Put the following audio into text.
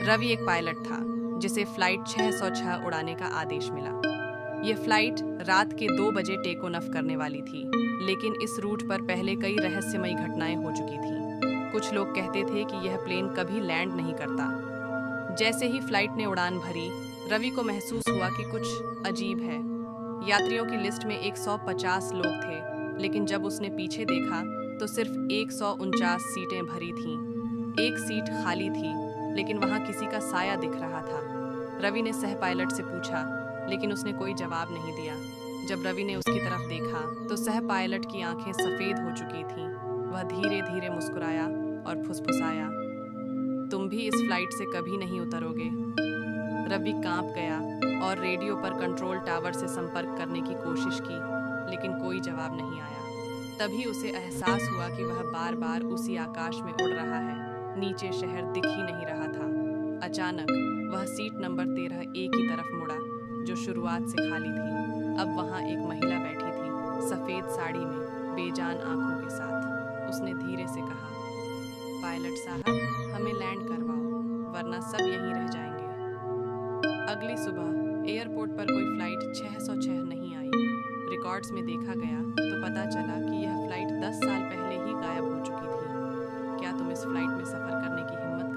रवि एक पायलट था जिसे फ्लाइट 606 उड़ाने का आदेश मिला। ये फ्लाइट रात के 2 बजे टेक ऑफ करने वाली थी, लेकिन इस रूट पर पहले कई रहस्यमयी घटनाएं हो चुकी थीं। कुछ लोग कहते थे कि यह प्लेन कभी लैंड नहीं करता। जैसे ही फ्लाइट ने उड़ान भरी, रवि को महसूस हुआ कि कुछ अजीब है। यात्रियों की लिस्ट में 150 लोग थे, लेकिन जब उसने पीछे देखा तो सिर्फ 149 सीटें भरी थीं। एक सीट खाली थी, लेकिन वहां किसी का साया दिख रहा था। रवि ने सह पायलट से पूछा, लेकिन उसने कोई जवाब नहीं दिया। जब रवि ने उसकी तरफ देखा तो सह पायलट की आंखें सफ़ेद हो चुकी थीं। वह धीरे धीरे मुस्कुराया और फुसफुसाया, तुम भी इस फ्लाइट से कभी नहीं उतरोगे। रवि कांप गया और रेडियो पर कंट्रोल टावर से संपर्क करने की कोशिश की, लेकिन कोई जवाब नहीं आया। तभी उसे एहसास हुआ कि वह बार बार उसी आकाश में उड़ रहा है। नीचे शहर दिख ही नहीं रहा था। अचानक वह सीट नंबर 13A की तरफ मुड़ा, जो शुरुआत से खाली थी। अब वहां एक महिला बैठी थी, सफ़ेद साड़ी में, बेजान आंखों के साथ। उसने धीरे से कहा, पायलट साहब, हमें लैंड करवाओ, वरना सब यहीं रह जाएंगे। अगली सुबह एयरपोर्ट पर कोई फ्लाइट 606 नहीं आई। रिकॉर्ड्स में देखा गया तो पता चला कि यह फ्लाइट 10 साल पहले ही गायब हो चुकी थी। क्या तुम इस फ्लाइट में सफ़र करने की हिम्मत